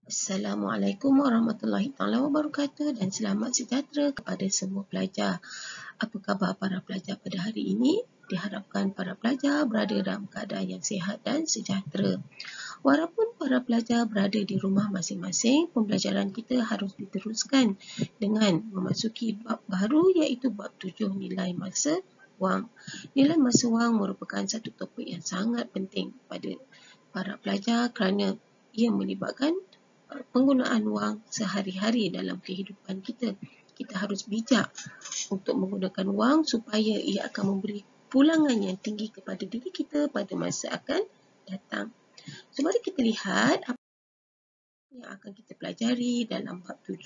Assalamualaikum warahmatullahi taala wabarakatuh dan selamat sejahtera kepada semua pelajar. Apa khabar para pelajar pada hari ini? Diharapkan para pelajar berada dalam keadaan yang sihat dan sejahtera. Walaupun para pelajar berada di rumah masing-masing, pembelajaran kita harus diteruskan dengan memasuki bab baru iaitu bab 7 nilai masa wang. Nilai masa wang merupakan satu topik yang sangat penting pada para pelajar kerana ia melibatkan penggunaan wang sehari-hari dalam kehidupan kita. Kita harus bijak untuk menggunakan wang supaya ia akan memberi pulangan yang tinggi kepada diri kita pada masa akan datang. So, mari kita lihat apa yang akan kita pelajari dalam bab 7.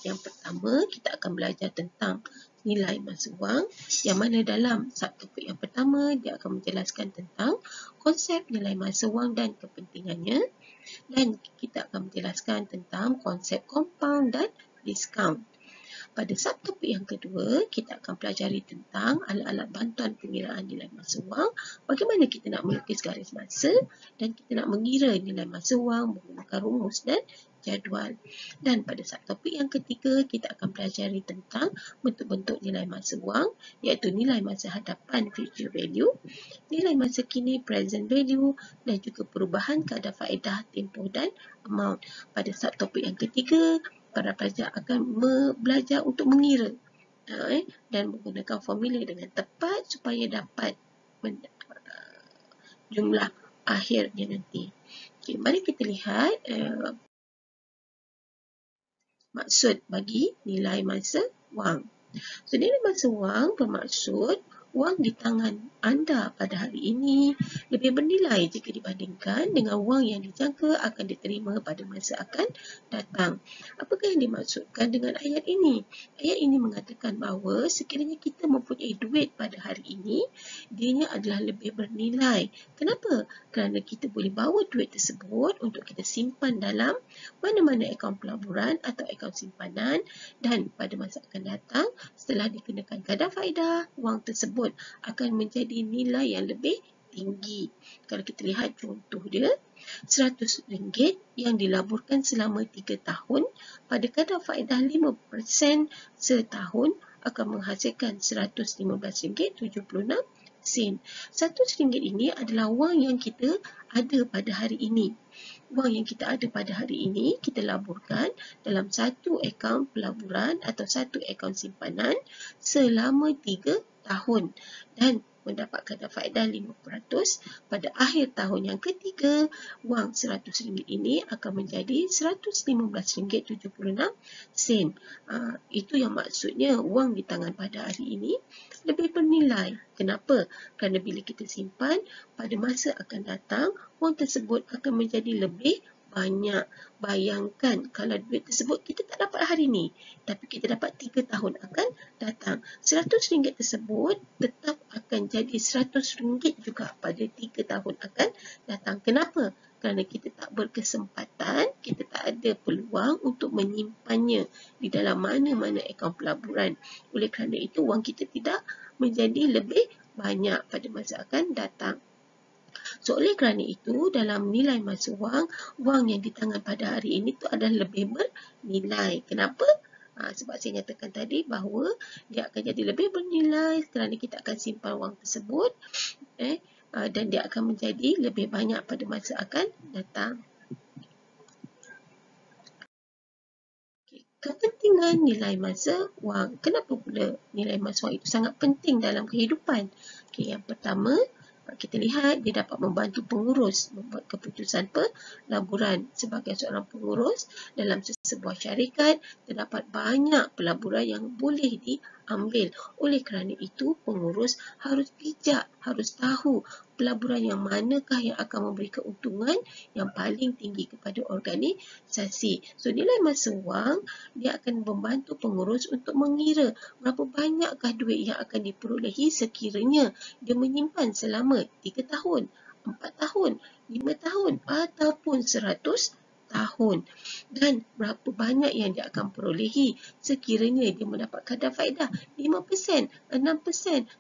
Yang pertama, kita akan belajar tentang nilai masa wang, yang mana dalam subtopik yang pertama, dia akan menjelaskan tentang konsep nilai masa wang dan kepentingannya. Dan kita akan menjelaskan tentang konsep compound dan discount. Pada subtopik yang kedua, kita akan pelajari tentang alat-alat bantuan pengiraan nilai masa wang, bagaimana kita nak melukis garis masa dan kita nak mengira nilai masa wang menggunakan rumus dan jadual. Dan pada subtopik yang ketiga, kita akan pelajari tentang bentuk-bentuk nilai masa wang, iaitu nilai masa hadapan future value, nilai masa kini present value dan juga perubahan kadar faedah, tempoh dan amount. Pada subtopik yang ketiga, para pelajar akan belajar untuk mengira dan menggunakan formula dengan tepat supaya dapat jumlah akhirnya nanti. Okay, mari kita lihat maksud bagi nilai masa wang. So, nilai masa wang bermaksud wang di tangan anda pada hari ini lebih bernilai jika dibandingkan dengan wang yang dijangka akan diterima pada masa akan datang. Apakah yang dimaksudkan dengan ayat ini? Ayat ini mengatakan bahawa sekiranya kita mempunyai duit pada hari ini, dianya adalah lebih bernilai. Kenapa? Kerana kita boleh bawa duit tersebut untuk kita simpan dalam mana-mana akaun pelaburan atau akaun simpanan, dan pada masa akan datang, setelah dikenakan kadar faedah, wang tersebut akan menjadi nilai yang lebih tinggi. Kalau kita lihat contoh dia, RM100 yang dilaburkan selama 3 tahun pada kadar faedah 5% setahun akan menghasilkan RM115.76. RM100 ini adalah wang yang kita ada pada hari ini. Wang yang kita ada pada hari ini, kita laburkan dalam satu akaun pelaburan atau satu akaun simpanan selama 3 tahun dan mendapat kadar faedah 5%. Pada akhir tahun yang ketiga, wang RM100 ini akan menjadi RM115.76. Itu yang maksudnya wang di tangan pada hari ini lebih bernilai. Kenapa? Kerana bila kita simpan, pada masa akan datang, wang tersebut akan menjadi lebih banyak. Bayangkan kalau duit tersebut kita tak dapat hari ni, tapi kita dapat 3 tahun akan datang. RM100 tersebut tetap akan jadi RM100 juga pada 3 tahun akan datang. Kenapa? Kerana kita tak berkesempatan, kita tak ada peluang untuk menyimpannya di dalam mana-mana akaun pelaburan. Oleh kerana itu, wang kita tidak menjadi lebih banyak pada masa akan datang. So, oleh kerana itu, dalam nilai masa wang, wang yang di tangan pada hari ini tu adalah lebih bernilai. Kenapa? Sebab saya nyatakan tadi bahawa dia akan jadi lebih bernilai kerana kita akan simpan wang tersebut dan dia akan menjadi lebih banyak pada masa akan datang. Kepentingan nilai masa wang. Kenapa pula nilai masa wang itu sangat penting dalam kehidupan? Yang pertama, kita lihat dia dapat membantu pengurus membuat keputusan pelaburan. Sebagai seorang pengurus dalam sebuah syarikat, terdapat banyak pelaburan yang boleh diambil. Oleh kerana itu, pengurus harus bijak, harus tahu pelaburan yang manakah yang akan memberi keuntungan yang paling tinggi kepada organisasi. So, nilai masa wang, dia akan membantu pengurus untuk mengira berapa banyakkah duit yang akan diperolehi sekiranya dia menyimpan selama 3 tahun, 4 tahun, 5 tahun ataupun 100 tahun. Dan berapa banyak yang dia akan perolehi sekiranya dia mendapat kadar faedah 5%, 6%, 10%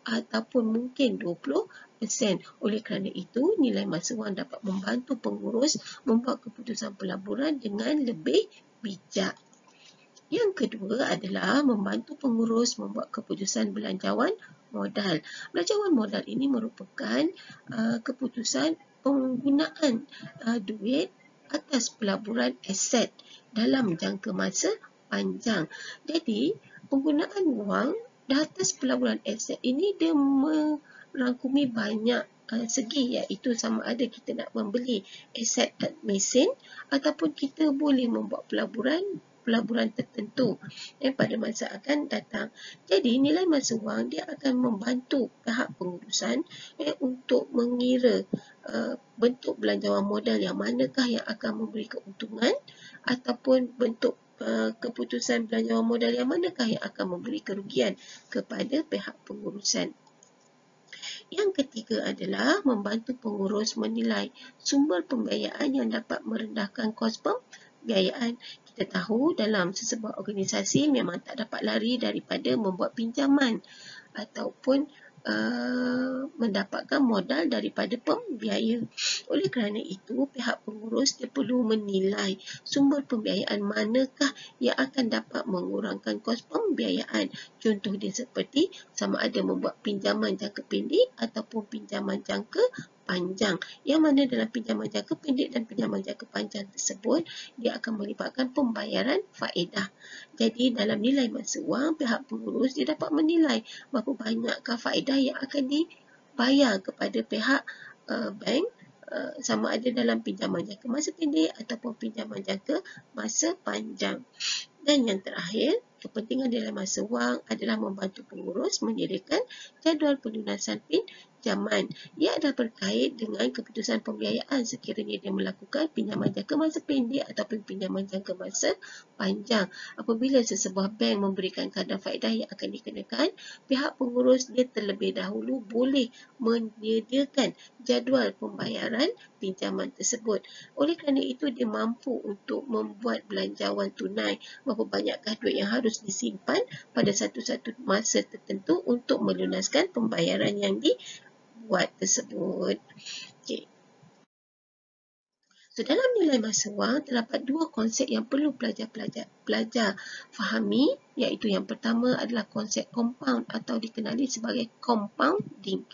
ataupun mungkin 20%. Oleh kerana itu, nilai masa wang dapat membantu pengurus membuat keputusan pelaburan dengan lebih bijak. Yang kedua adalah membantu pengurus membuat keputusan belanjawan modal. Belanjawan modal ini merupakan keputusan penggunaan duit atas pelaburan aset dalam jangka masa panjang. Jadi, penggunaan wang di atas pelaburan aset ini dia merangkumi banyak segi, iaitu sama ada kita nak membeli aset mesin ataupun kita boleh membuat pelaburan tertentu pada masa akan datang. Jadi nilai masa wang dia akan membantu pihak pengurusan untuk mengira bentuk belanjawan modal yang manakah yang akan memberi keuntungan ataupun bentuk keputusan belanjawan modal yang manakah yang akan memberi kerugian kepada pihak pengurusan. Yang ketiga adalah membantu pengurus menilai sumber pembiayaan yang dapat merendahkan kos pembiayaan. Kita tahu dalam sesebuah organisasi memang tak dapat lari daripada membuat pinjaman ataupun mendapatkan modal daripada pembiaya. Oleh kerana itu, pihak pengurus dia perlu menilai sumber pembiayaan manakah yang akan dapat mengurangkan kos pembiayaan. Contoh dia seperti sama ada membuat pinjaman jangka pendek ataupun pinjaman jangka panjang. Yang mana dalam pinjaman jangka pendek dan pinjaman jangka panjang tersebut, dia akan melibatkan pembayaran faedah. Jadi dalam nilai masa wang, pihak pengurus dia dapat menilai berapa banyakkah faedah yang akan dibayar kepada pihak bank sama ada dalam pinjaman jangka masa pendek ataupun pinjaman jangka masa panjang. Dan yang terakhir, kepentingan nilai masa wang adalah membantu pengurus menyediakan jadual pelunasan pinjaman. Ia adalah berkait dengan keputusan pembiayaan sekiranya dia melakukan pinjaman jangka masa pendek ataupun pinjaman jangka masa panjang. Apabila sesebuah bank memberikan kadar faedah yang akan dikenakan, pihak pengurus dia terlebih dahulu boleh menyediakan jadual pembayaran pinjaman tersebut. Oleh kerana itu, dia mampu untuk membuat belanjawan tunai berapa banyakkah duit yang harus disimpan pada satu-satu masa tertentu untuk melunaskan pembayaran yang dibuat tersebut. Okay. So, dalam nilai masa wang, terdapat dua konsep yang perlu pelajar fahami, iaitu yang pertama adalah konsep compound atau dikenali sebagai compounding.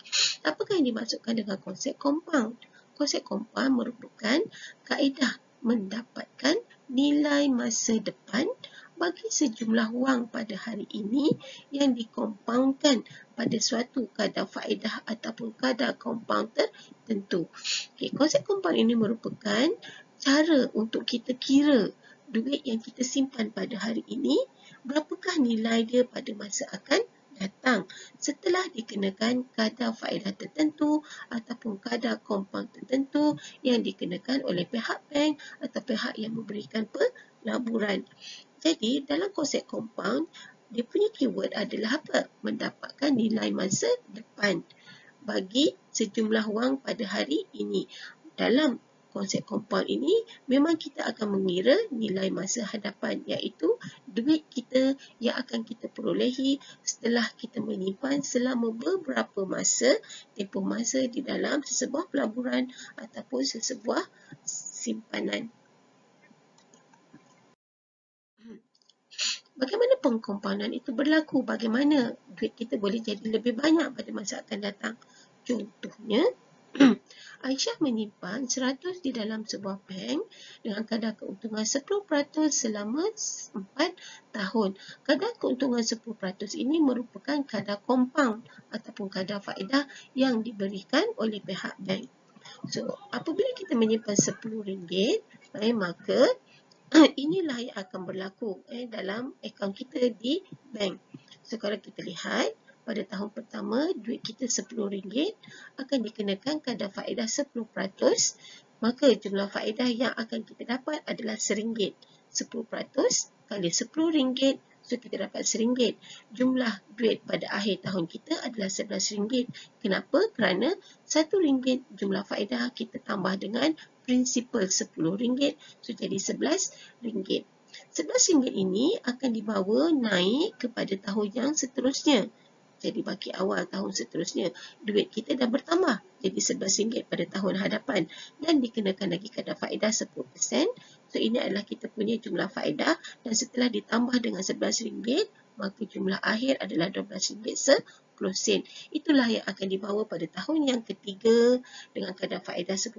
Apakah yang dimaksudkan dengan konsep compound? Konsep compound merupakan kaedah mendapatkan nilai masa depan bagi sejumlah wang pada hari ini yang dikompaundkan pada suatu kadar faedah ataupun kadar compound tertentu. Okay, konsep compound ini merupakan cara untuk kita kira duit yang kita simpan pada hari ini, berapakah nilai dia pada masa akan datang setelah dikenakan kadar faedah tertentu ataupun kadar compound tertentu yang dikenakan oleh pihak bank atau pihak yang memberikan pelaburan. Jadi, dalam konsep compound, dia punya keyword adalah apa? Mendapatkan nilai masa depan bagi sejumlah wang pada hari ini. Dalam konsep compound ini, memang kita akan mengira nilai masa hadapan, iaitu duit kita yang akan kita perolehi setelah kita menyimpan selama beberapa masa, tempoh masa di dalam sesebuah pelaburan ataupun sesebuah simpanan. Bagaimana pengkompaunan itu berlaku? Bagaimana duit kita boleh jadi lebih banyak pada masa akan datang? Contohnya, Aisyah menyimpan 100 di dalam sebuah bank dengan kadar keuntungan 10% selama 4 tahun. Kadar keuntungan 10% ini merupakan kadar compound ataupun kadar faedah yang diberikan oleh pihak bank. So, apabila kita menyimpan RM10, maka inilah yang akan berlaku dalam akaun kita di bank. So, kalau kita lihat, pada tahun pertama, duit kita RM10 akan dikenakan kadar faedah 10%, maka jumlah faedah yang akan kita dapat adalah RM1. 10% kali RM10, so kita dapat RM1. Jumlah duit pada akhir tahun kita adalah RM11. Kenapa? Kerana RM1 jumlah faedah kita tambah dengan prinsipal RM10. So, jadi RM11. RM11 ini akan dibawa naik kepada tahun yang seterusnya. Jadi bagi awal tahun seterusnya, duit kita dah bertambah jadi RM11 pada tahun hadapan dan dikenakan lagi kadar faedah 10%. So, ini adalah kita punya jumlah faedah dan setelah ditambah dengan RM11, maka jumlah akhir adalah RM12.10. Itulah yang akan dibawa pada tahun yang ketiga dengan kadar faedah 10%.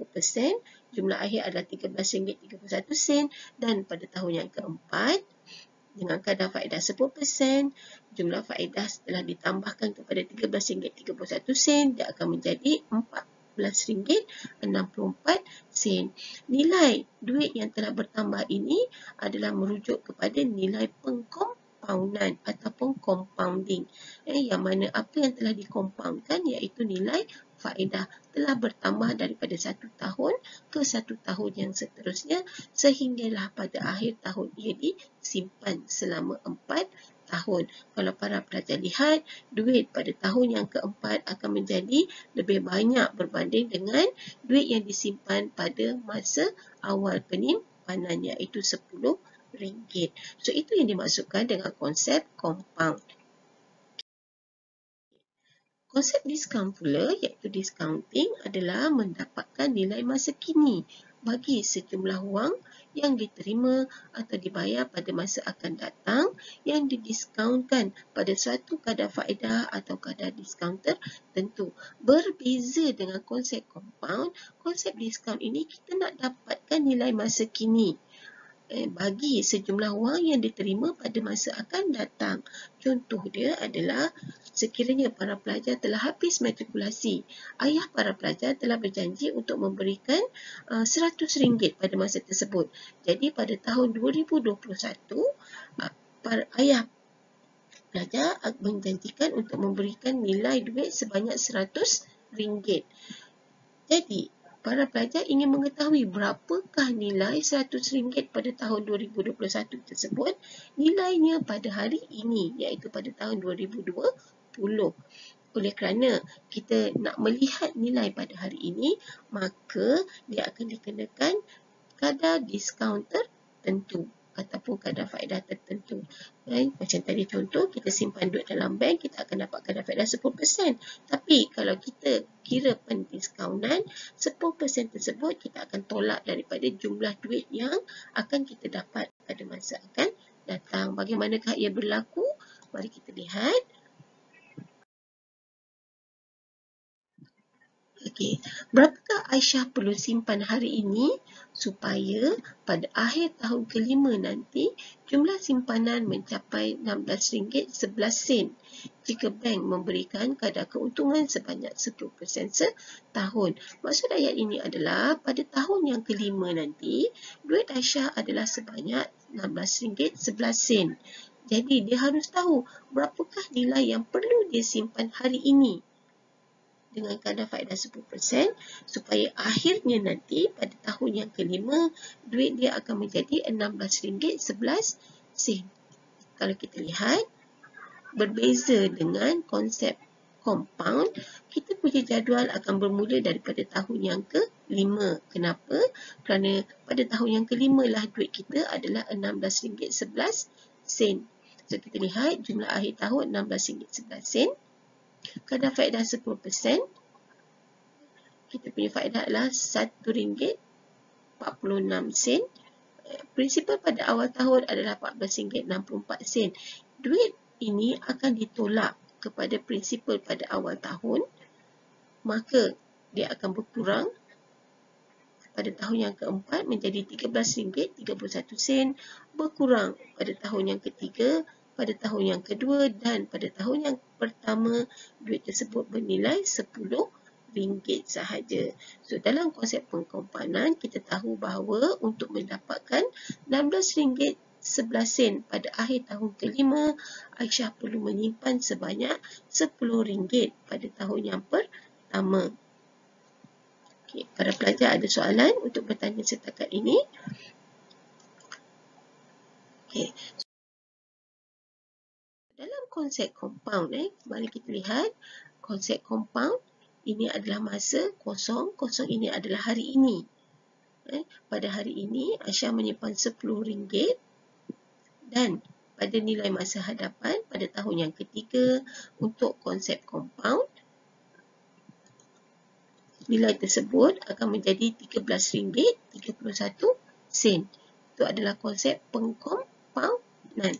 Jumlah akhir adalah RM13.31 dan pada tahun yang keempat dengan kadar faedah 10%, jumlah faedah setelah ditambahkan kepada RM13.31, dia akan menjadi RM14.64. Nilai duit yang telah bertambah ini adalah merujuk kepada nilai pengkompaunan ataupun compounding. Yang mana apa yang telah dikompaunkan iaitu nilai faedah telah bertambah daripada satu tahun ke satu tahun yang seterusnya sehinggalah pada akhir tahun ia disimpan selama 4 tahun. Kalau para pelajar lihat, duit pada tahun yang keempat akan menjadi lebih banyak berbanding dengan duit yang disimpan pada masa awal penyimpanan iaitu RM10. So, itu yang dimaksudkan dengan konsep compound. Konsep diskaun pula iaitu discounting adalah mendapatkan nilai masa kini bagi sejumlah wang yang diterima atau dibayar pada masa akan datang yang didiskaunkan pada suatu kadar faedah atau kadar diskaun tertentu. Berbeza dengan konsep compound, konsep diskaun ini kita nak dapatkan nilai masa kini bagi sejumlah wang yang diterima pada masa akan datang. Contoh dia adalah sekiranya para pelajar telah habis matrikulasi, ayah para pelajar telah berjanji untuk memberikan RM100 pada masa tersebut. Jadi pada tahun 2021, para ayah pelajar menjanjikan untuk memberikan nilai duit sebanyak RM100. Jadi, para pelajar ingin mengetahui berapakah nilai RM100 pada tahun 2021 tersebut, nilainya pada hari ini iaitu pada tahun 2020. Oleh kerana kita nak melihat nilai pada hari ini, maka dia akan dikenakan kadar diskaun tertentu ataupun kadar faedah tertentu. Macam tadi contoh, kita simpan duit dalam bank, kita akan dapat kadar faedah 10%. Tapi kalau kita kira pendiskaunan, 10% tersebut kita akan tolak daripada jumlah duit yang akan kita dapat pada masa akan datang. Bagaimanakah ia berlaku? Mari kita lihat. Okey, berapakah Aisyah perlu simpan hari ini supaya pada akhir tahun kelima nanti jumlah simpanan mencapai RM16.11 jika bank memberikan kadar keuntungan sebanyak 10% setahun. Maksud ayat ini adalah pada tahun yang kelima nanti duit Aisyah adalah sebanyak RM16.11. Jadi dia harus tahu berapakah nilai yang perlu dia simpan hari ini dengan kadar faedah 10% supaya akhirnya nanti pada tahun yang kelima duit dia akan menjadi RM16.11. Kalau kita lihat, berbeza dengan konsep compound, kita punya jadual akan bermula daripada tahun yang kelima. Kenapa? Kerana pada tahun yang kelima lah duit kita adalah RM16.11. So kita lihat jumlah akhir tahun RM16.11. Kadar faedah 10%, kita punya faedah adalah RM1.46. Prinsipal pada awal tahun adalah RM14.64. Duit ini akan ditolak kepada prinsipal pada awal tahun, maka dia akan berkurang pada tahun yang keempat menjadi RM13.31, berkurang pada tahun yang ketiga, pada tahun yang kedua dan pada tahun yang pertama duit tersebut bernilai RM10 sahaja. So dalam konsep pengkompanan kita tahu bahawa untuk mendapatkan RM16.11 pada akhir tahun kelima, Aisyah perlu menyimpan sebanyak RM10 pada tahun yang pertama. Okay, para pelajar ada soalan untuk bertanya setakat ini? Okay. Dalam konsep compound, mari kita lihat konsep compound ini adalah masa kosong, kosong ini adalah hari ini. Pada hari ini, Aisyah menyimpan RM10 dan pada nilai masa hadapan pada tahun yang ketiga untuk konsep compound, nilai tersebut akan menjadi RM13.31. Itu adalah konsep pengkompaunan.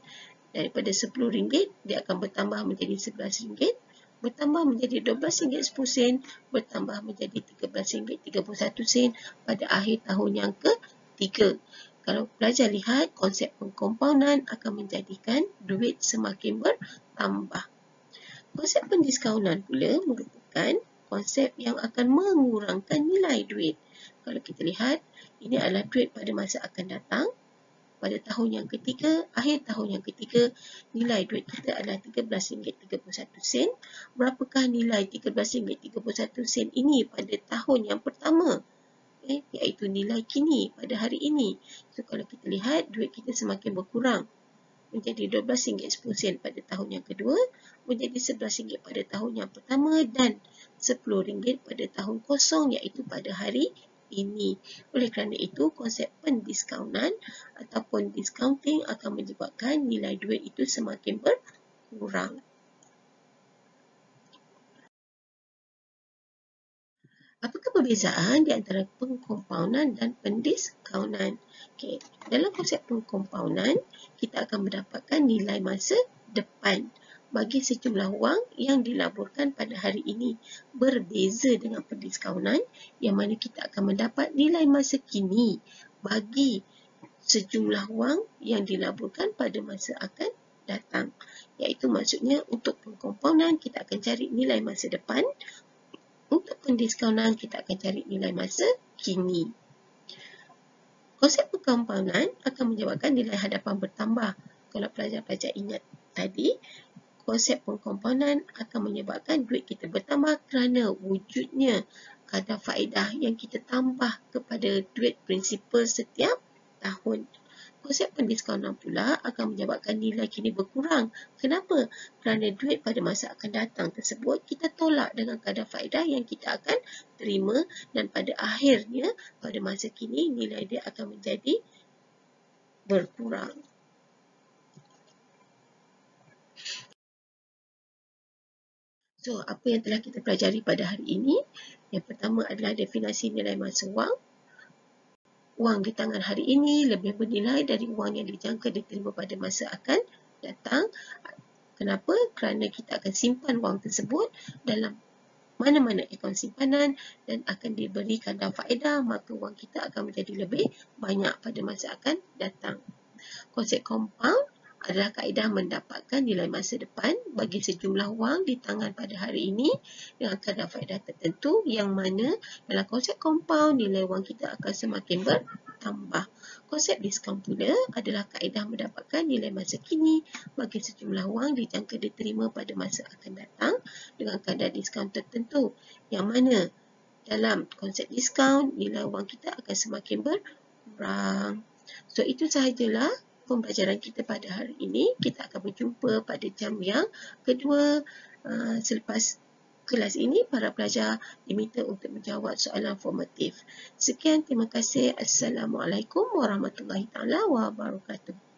Daripada RM10, dia akan bertambah menjadi RM11, bertambah menjadi RM12.10, bertambah menjadi RM13.31 pada akhir tahun yang ketiga. Kalau pelajar lihat, konsep pengkompaunan akan menjadikan duit semakin bertambah. Konsep pendiskaunan pula merupakan konsep yang akan mengurangkan nilai duit. Kalau kita lihat, ini adalah duit pada masa akan datang. Pada tahun yang ketiga, akhir tahun yang ketiga, nilai duit kita adalah RM13.31. Berapakah nilai RM13.31 ini pada tahun yang pertama? Iaitu nilai kini pada hari ini. So, kalau kita lihat, duit kita semakin berkurang. Menjadi RM12.10 pada tahun yang kedua, menjadi RM11 pada tahun yang pertama dan RM10 pada tahun kosong, iaitu pada hari ini. Oleh kerana itu, konsep pendiskaunan ataupun discounting akan menyebabkan nilai duit itu semakin berkurang. Apakah perbezaan di antara pengkompaunan dan pendiskaunan? Dalam konsep pengkompaunan, kita akan mendapatkan nilai masa depan bagi sejumlah wang yang dilaburkan pada hari ini. Berbeza dengan pendiskaunan, yang mana kita akan mendapat nilai masa kini bagi sejumlah wang yang dilaburkan pada masa akan datang. Iaitu maksudnya untuk pengkompaunan, kita akan cari nilai masa depan. Untuk pendiskaunan, kita akan cari nilai masa kini. Konsep pengkompaunan akan menyebabkan nilai hadapan bertambah. Kalau pelajar-pelajar ingat tadi, konsep pengkompaunan akan menyebabkan duit kita bertambah kerana wujudnya kadar faedah yang kita tambah kepada duit prinsipal setiap tahun. Konsep pendiskaunan pula akan menyebabkan nilai kini berkurang. Kenapa? Kerana duit pada masa akan datang tersebut kita tolak dengan kadar faedah yang kita akan terima dan pada akhirnya pada masa kini nilai dia akan menjadi berkurang. So, apa yang telah kita pelajari pada hari ini? Yang pertama adalah definisi nilai masa wang. Wang di tangan hari ini lebih bernilai dari wang yang dijangka diterima pada masa akan datang. Kenapa? Kerana kita akan simpan wang tersebut dalam mana-mana akaun simpanan dan akan diberi kadar faedah, maka wang kita akan menjadi lebih banyak pada masa akan datang. Konsep compound adalah kaedah mendapatkan nilai masa depan bagi sejumlah wang di tangan pada hari ini dengan kadar faedah tertentu, yang mana dalam konsep compound nilai wang kita akan semakin bertambah. Konsep diskaun pula adalah kaedah mendapatkan nilai masa kini bagi sejumlah wang dijangka diterima pada masa akan datang dengan kadar diskaun tertentu, yang mana dalam konsep diskaun nilai wang kita akan semakin berkurang. So, itu sahajalah pembelajaran kita pada hari ini. Kita akan berjumpa pada jam yang kedua. Selepas kelas ini, para pelajar diminta untuk menjawab soalan formatif. Sekian, terima kasih. Assalamualaikum warahmatullahi taala wabarakatuh.